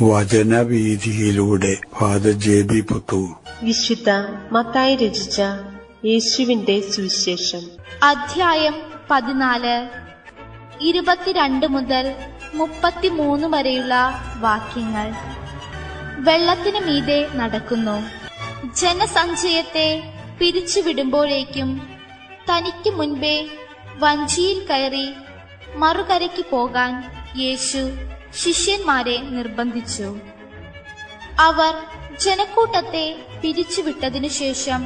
വചനവീഥിയിലൂടെ father ജെ.ബി. Puthur. വിശുദ്ധ മത്തായി രചിച്ച യേശുവിന്റെ സുവിശേഷം അധ്യായം 14 22 മുതൽ 33 വരെയുള്ള വാക്യങ്ങൾ. വെള്ളത്തിനു മീതെ നടക്കുന്നു. ജനസഞ്ചയത്തെ പിരിച്ചുവിടുമ്പോഴേക്കും തനിക്ക് മുൻപേ വഞ്ചിയിൽ കയറി മറുകരയ്ക്ക് പോകാൻ യേശു ശിഷ്യന്മാരെ നിർബന്ധിച്ചു. അവർ ജനക്കൂട്ടത്തെ പിരിച്ചുവിട്ടതിനു ശേഷം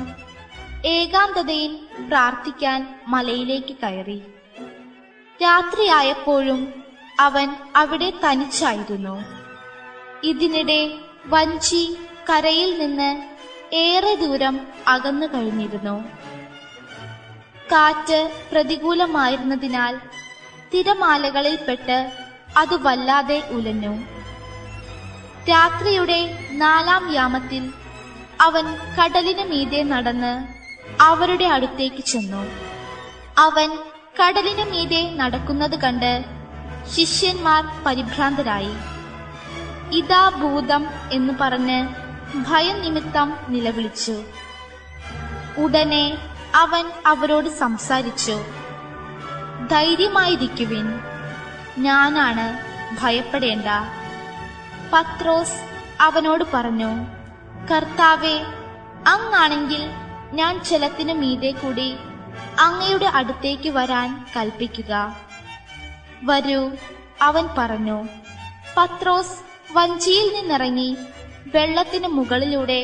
ഏകാന്തതയിൽ പ്രാർത്ഥിക്കാൻ മലയിലേക്ക് കയറി. രാത്രിയായപ്പോഴും അവൻ അവിടെ തനിച്ചായിരുന്നു. ഇതിനിടെ വഞ്ചി കരയിൽ നിന്ന് ഏറെ ദൂരം അകന്നു കഴിഞ്ഞിരുന്നു. കാറ്റ് പ്രതികൂലമായിരുന്നതിനാൽ തിരമാലകളിൽപ്പെട്ട് അത് വല്ലാതെ ഉലഞ്ഞു. രാത്രിയുടെ 4-ാം യാമത്തിൽ അവൻ കടലിനു മീതെ നടന്ന് അവരുടെ അടുത്തേക്ക് ചെന്നു. അവൻ കടലിനു മീതെ നടക്കുന്നത് കണ്ട് ശിഷ്യന്മാർ പരിഭ്രാന്തരായി. ഇതാ ഭൂതം എന്ന് പറഞ്ഞ് ഭയം നിമിത്തം നിലവിളിച്ചു. ഉടനെ അവൻ അവരോട് സംസാരിച്ചു. ധൈര്യമായിരിക്കുവിൻ, ഞാനാണ്, ഭയപ്പെടേണ്ട. പത്രോസ് അവനോട് പറഞ്ഞു, കർത്താവേ, അങ്ങാണെങ്കിൽ ഞാൻ ജലത്തിനു മീതെ കൂടി അങ്ങയുടെ അടുത്തേക്ക് വരാൻ കൽപ്പിക്കുക. വരൂ, അവൻ പറഞ്ഞു. പത്രോസ് വഞ്ചിയിൽ നിന്നിറങ്ങി വെള്ളത്തിന് മുകളിലൂടെ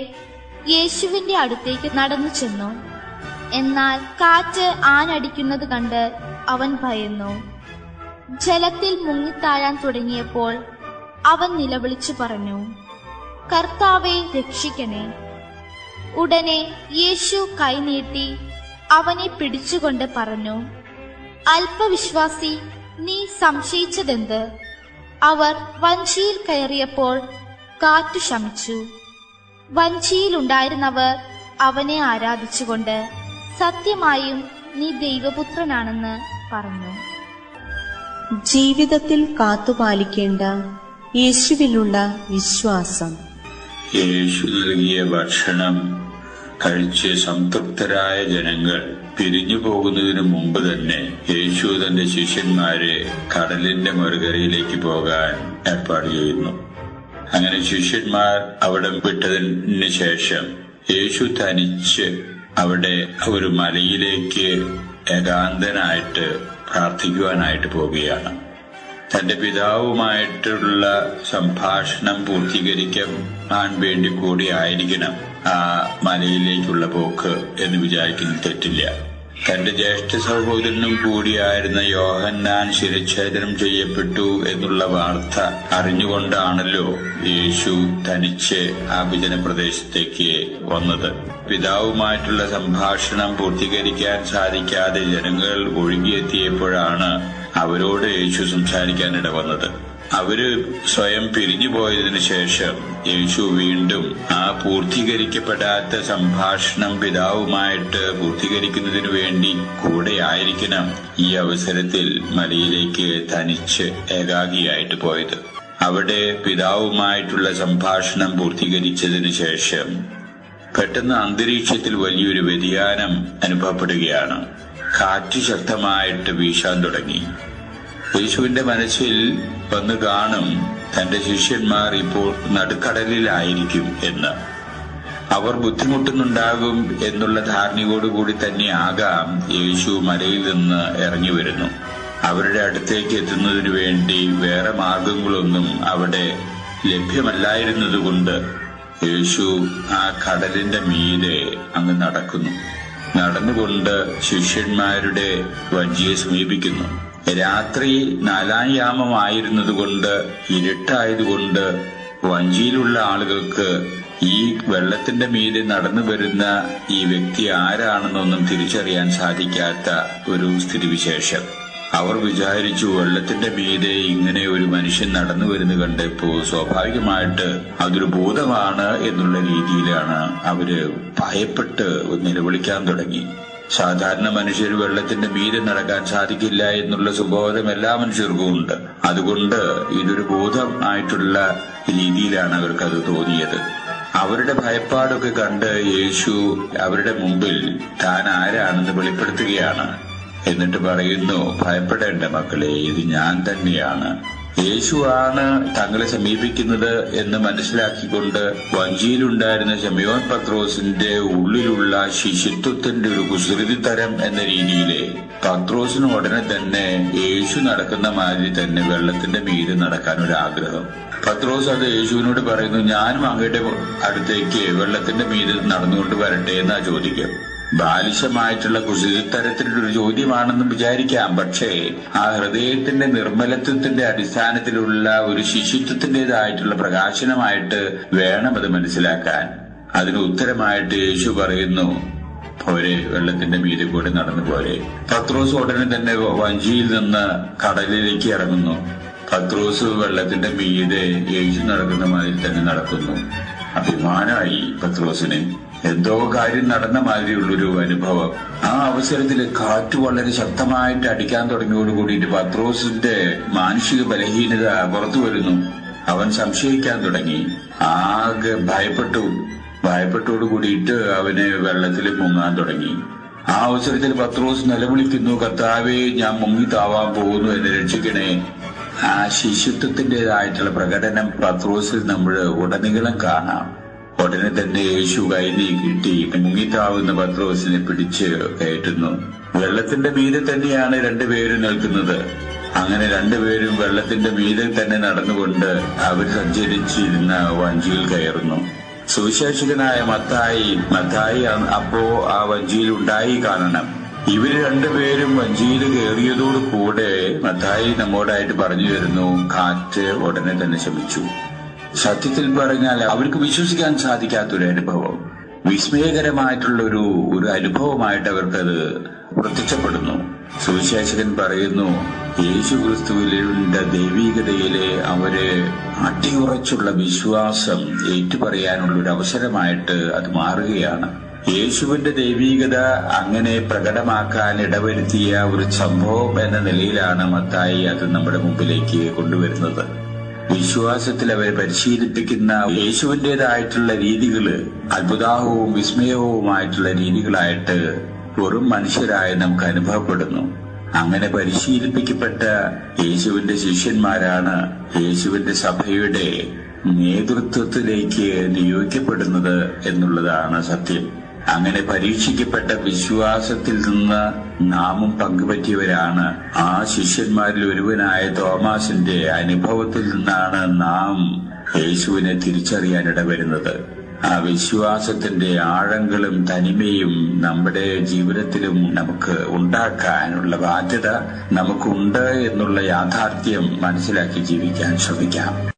യേശുവിന്റെ അടുത്തേക്ക് നടന്നു ചെന്നു. എന്നാൽ കാറ്റ് ആഞ്ഞടിക്കുന്നത് കണ്ട് അവൻ ഭയന്നു. ജലത്തിൽ മുങ്ങിത്താഴാൻ തുടങ്ങിയപ്പോൾ അവൻ നിലവിളിച്ചു പറഞ്ഞു, കർത്താവേ, രക്ഷിക്കണേ. ഉടനെ യേശു കൈനീട്ടി അവനെ പിടിച്ചുകൊണ്ട് പറഞ്ഞു, അല്പവിശ്വാസി, നീ സംശയിച്ചതെന്ത്? അവർ വഞ്ചിയിൽ കയറിയപ്പോൾ കാറ്റു ശമിച്ചു. വഞ്ചിയിലുണ്ടായിരുന്നവർ അവനെ ആരാധിച്ചുകൊണ്ട്, സത്യമായും നീ ദൈവപുത്രനാണെന്ന് പറഞ്ഞു. ജീവിതത്തിൽ കാത്തുപാലിക്കേണ്ട യേശുവിലുള്ള വിശ്വാസം. യേശു നൽകിയ ഭക്ഷണം കഴിച്ച് സംതൃപ്തരായ ജനങ്ങൾ പിരിഞ്ഞു പോകുന്നതിനു മുമ്പ് തന്നെ യേശു തന്റെ ശിഷ്യന്മാരെ കടലിന്റെ മറുകരയിലേക്ക് പോകാൻ ഏർപ്പാട് ചെയ്യുന്നു. അങ്ങനെ ശിഷ്യന്മാർ അവിടെ വിട്ടതിന് ശേഷം യേശു തനിച്ച് അവിടെ ഒരു മലയിലേക്ക് ഏകാന്തനായിട്ട് പ്രാർത്ഥിക്കുവാനായിട്ട് പോവുകയാണ്. തന്റെ പിതാവുമായിട്ടുള്ള സംഭാഷണം പൂർത്തീകരിക്കാൻ വേണ്ടി കൂടി ആയിരിക്കണം ആ മലയിലേക്കുള്ള പോക്ക് എന്ന് വിചാരിക്കുന്നതിൽ തെറ്റില്ല. തന്റെ ജ്യേഷ്ഠ സഹോദരനും കൂടിയായിരുന്ന യോഹന്നാൻ ശിരച്ഛേദനം ചെയ്യപ്പെട്ടു എന്നുള്ള വാർത്ത അറിഞ്ഞുകൊണ്ടാണല്ലോ യേശു തനിച്ച് ആ വിജന പ്രദേശത്തേക്ക് വന്നത്. പിതാവുമായിട്ടുള്ള സംഭാഷണം പൂർത്തീകരിക്കാൻ സാധിക്കാതെ ജനങ്ങൾ ഒഴുകിയെത്തിയപ്പോഴാണ് അവരോട് യേശു സംസാരിക്കാൻ ഇടവന്നത്. അവര് സ്വയം പിരിഞ്ഞു പോയതിനു ശേഷം യേശു വീണ്ടും ആ പൂർത്തീകരിക്കപ്പെടാത്ത സംഭാഷണം പിതാവുമായിട്ട് പൂർത്തീകരിക്കുന്നതിനു വേണ്ടി കൂടെ ആയിരിക്കണം ഈ അവസരത്തിൽ മലയിലേക്ക് തനിച്ച് ഏകാഗിയായിട്ട് പോയത്. അവിടെ പിതാവുമായിട്ടുള്ള സംഭാഷണം പൂർത്തീകരിച്ചതിനു ശേഷം പെട്ടെന്ന് അന്തരീക്ഷത്തിൽ വലിയൊരു വ്യതിയാനം അനുഭവപ്പെടുകയാണ്. കാറ്റ് ശക്തമായിട്ട് വീശാൻ തുടങ്ങി. യേശുവിന്റെ മനസ്സിൽ വന്ന് കാണും, തന്റെ ശിഷ്യന്മാർ ഇപ്പോൾ നടുക്കടലിലായിരിക്കും എന്ന്. അവർ ബുദ്ധിമുട്ടുന്നുണ്ടാകും എന്നുള്ള ധാരണയോടുകൂടി തന്നെ ആകാം യേശു മലയിൽ നിന്ന് ഇറങ്ങി വരുന്നു. അവരുടെ അടുത്തേക്ക് എത്തുന്നതിനു വേണ്ടി വേറെ മാർഗങ്ങളൊന്നും അവിടെ ലഭ്യമല്ലായിരുന്നതുകൊണ്ട് യേശു ആ കടലിന്റെ മീതെ അങ്ങ് നടക്കുന്നു. നടന്നുകൊണ്ട് ശിഷ്യന്മാരുടെ വഞ്ചിയെ സമീപിക്കുന്നു. രാത്രി 4-ാം യാമമായിരുന്നതുകൊണ്ട്, ഇരുട്ടായതുകൊണ്ട് വഞ്ചിയിലുള്ള ആളുകൾക്ക് ഈ വെള്ളത്തിന്റെ മീതെ നടന്നു വരുന്ന ഈ വ്യക്തി ആരാണെന്നൊന്നും തിരിച്ചറിയാൻ സാധിക്കാത്ത ഒരു സ്ഥിതിവിശേഷം. അവർ വിചാരിച്ചു, വെള്ളത്തിന്റെ മീതെ ഇങ്ങനെ ഒരു മനുഷ്യൻ നടന്നു വരുന്ന കണ്ടപ്പോ സ്വാഭാവികമായിട്ട് അതൊരു ഭൂതമാണ് എന്നുള്ള രീതിയിലാണ് അവര് ഭയപ്പെട്ട് നിലവിളിക്കാൻ തുടങ്ങി. സാധാരണ മനുഷ്യർ വെള്ളത്തിന്റെ മീതെ നടക്കാൻ സാധിക്കില്ല എന്നുള്ള സുബോധം എല്ലാ മനുഷ്യർക്കും ഉണ്ട്. അതുകൊണ്ട് ഇതൊരു ഭൂതം ആയിട്ടുള്ള രീതിയിലാണ് അവർക്കത് തോന്നിയത്. അവരുടെ ഭയപ്പാടൊക്കെ കണ്ട് യേശു അവരുടെ മുമ്പിൽ താൻ ആരാണെന്ന് വെളിപ്പെടുത്തുകയാണ്. എന്നിട്ട് പറയുന്നു, ഭയപ്പെടേണ്ട മക്കളെ, ഇത് ഞാൻ തന്നെയാണ്. യേശുവാണ് തങ്ങളെ സമീപിക്കുന്നത് എന്ന് മനസ്സിലാക്കിക്കൊണ്ട് വഞ്ചിയിലുണ്ടായിരുന്ന ശിമയോൻ പത്രോസിന്റെ ഉള്ളിലുള്ള ശിശുത്വത്തിന്റെ ഒരു കുസൃതിത്തരം എന്ന രീതിയിലെ പത്രോസിന് ഉടനെ തന്നെ യേശു നടക്കുന്ന മാതിരി തന്നെ വെള്ളത്തിന്റെ മീതെ നടക്കാൻ ഒരു ആഗ്രഹം. പത്രോസ് അത് യേശുവിനോട് പറയുന്നു, ഞാനും അങ്ങയുടെ അടുത്തേക്ക് വെള്ളത്തിന്റെ മീതെ നടന്നുകൊണ്ട് വരട്ടെ എന്നാ ചോദിക്കുക. ബാലിശമായിട്ടുള്ള കുസൃതിത്തരത്തിലുള്ള ഒരു ചോദ്യമാണെന്ന് വിചാരിക്കാം. പക്ഷേ ആ ഹൃദയത്തിന്റെ നിർമ്മലത്വത്തിന്റെ അടിസ്ഥാനത്തിലുള്ള ഒരു ശിശുത്വത്തിന്റേതായിട്ടുള്ള പ്രകാശനമായിട്ട് വേണം അത് മനസ്സിലാക്കാൻ. അതിന് ഉത്തരമായിട്ട് യേശു പറയുന്നു, പോരെ, വെള്ളത്തിന്റെ മീതെ കൂടെ നടന്നു പോരെ. പത്രോസ് ഉടനെ തന്നെ വഞ്ചിയിൽ നിന്ന് കടലിലേക്ക് ഇറങ്ങുന്നു. പത്രോസ് വെള്ളത്തിന്റെ മീതെ യേശു നടക്കുന്ന മാതിരി തന്നെ നടക്കുന്നു. അഭിമാനമായി പത്രോസിന്. എന്തോ കാര്യം നടന്ന മാതിരിയുള്ളൊരു അനുഭവം. ആ അവസരത്തിൽ കാറ്റ് വളരെ ശക്തമായിട്ട് അടിക്കാൻ തുടങ്ങിയോടുകൂടിയിട്ട് പത്രോസിന്റെ മാനസിക ബലഹീനത പുറത്തു വരുന്നു. അവൻ സംശയിക്കാൻ തുടങ്ങി. ആകെ ഭയപ്പെട്ടോടുകൂടിയിട്ട് അവന് വെള്ളത്തിൽ മുങ്ങാൻ തുടങ്ങി. ആ അവസരത്തിൽ പത്രോസ് നിലവിളിക്കുന്നു, കർത്താവേ, ഞാൻ മുങ്ങി താവാൻ പോകുന്നു, എന്നെ രക്ഷിക്കണേ. ആ ശിശുത്വത്തിന്റേതായിട്ടുള്ള പ്രകടനം പത്രോസിൽ നമ്മൾ ഉടനീളം കാണാം. ഉടനെ തന്നെ യേശു കൈ നീട്ടി മുങ്ങിത്താവുന്ന പത്രോസിനെ പിടിച്ച് കയറ്റുന്നു. വെള്ളത്തിന്റെ മീതെ തന്നെയാണ് രണ്ടുപേരും നിൽക്കുന്നത്. അങ്ങനെ രണ്ടുപേരും വെള്ളത്തിന്റെ മീതെ തന്നെ നടന്നുകൊണ്ട് അവർ സഞ്ചരിച്ചിരുന്ന വഞ്ചിയിൽ കയറുന്നു. സുവിശേഷകനായ മത്തായി അപ്പോ ആ വഞ്ചിയിൽ ഉണ്ടായി കാണണം. ഇവര് രണ്ടുപേരും വഞ്ചിയിൽ കയറിയതോടു കൂടെ മത്തായി നമ്മോടായിട്ട് പറഞ്ഞു തരുന്നു, കാറ്റ് ഉടനെ തന്നെ ശമിച്ചു. സത്യത്തിൽ പറഞ്ഞാൽ അവർക്ക് വിശ്വസിക്കാൻ സാധിക്കാത്തൊരു അനുഭവം, വിസ്മയകരമായിട്ടുള്ള ഒരു അനുഭവമായിട്ട് അവർക്കത് പ്രത്യക്ഷപ്പെടുന്നു. സുവിശേഷകൻ പറയുന്നു, യേശു ക്രിസ്തുവിന്റെ ദൈവീകതയിലെ അവര് അടിയുറച്ചുള്ള വിശ്വാസം ഏറ്റുപറയാനുള്ള ഒരു അവസരമായിട്ട് അത് മാറുകയാണ്. യേശുവിന്റെ ദൈവീകത അങ്ങനെ പ്രകടമാക്കാൻ ഇടവരുത്തിയ ഒരു സംഭവം എന്ന നിലയിലാണ് മത്തായി അത് നമ്മുടെ മുമ്പിലേക്ക് കൊണ്ടുവരുന്നത്. വിശ്വാസത്തിൽ അവരെ പരിശീലിപ്പിക്കുന്ന യേശുവിന്റേതായിട്ടുള്ള രീതികള് അത്ഭുതാഹവും വിസ്മയവുമായിട്ടുള്ള രീതികളായിട്ട് വെറും മനുഷ്യരായി നമുക്ക് അനുഭവപ്പെടുന്നു. അങ്ങനെ പരിശീലിപ്പിക്കപ്പെട്ട യേശുവിന്റെ ശിഷ്യന്മാരാണ് യേശുവിന്റെ സഭയുടെ നേതൃത്വത്തിലേക്ക് നിയോഗിക്കപ്പെടുന്നത് എന്നുള്ളതാണ് സത്യം. അങ്ങനെ പരീക്ഷിക്കപ്പെട്ട വിശ്വാസത്തിൽ നിന്ന് നാമും പങ്കുപറ്റിയവരാണ്. ആ ശിഷ്യന്മാരിൽ ഒരുവനായ തോമാസിന്റെ അനുഭവത്തിൽ നിന്നാണ് നാം യേശുവിനെ തിരിച്ചറിയാനിടവരുന്നത്. ആ വിശ്വാസത്തിന്റെ ആഴങ്ങളും തനിമയും നമ്മുടെ ജീവിതത്തിലും നമുക്ക് ഉണ്ടാക്കാനുള്ള ബാധ്യത നമുക്കുണ്ട് എന്നുള്ള യാഥാർത്ഥ്യം മനസ്സിലാക്കി ജീവിക്കാൻ ശ്രമിക്കാം.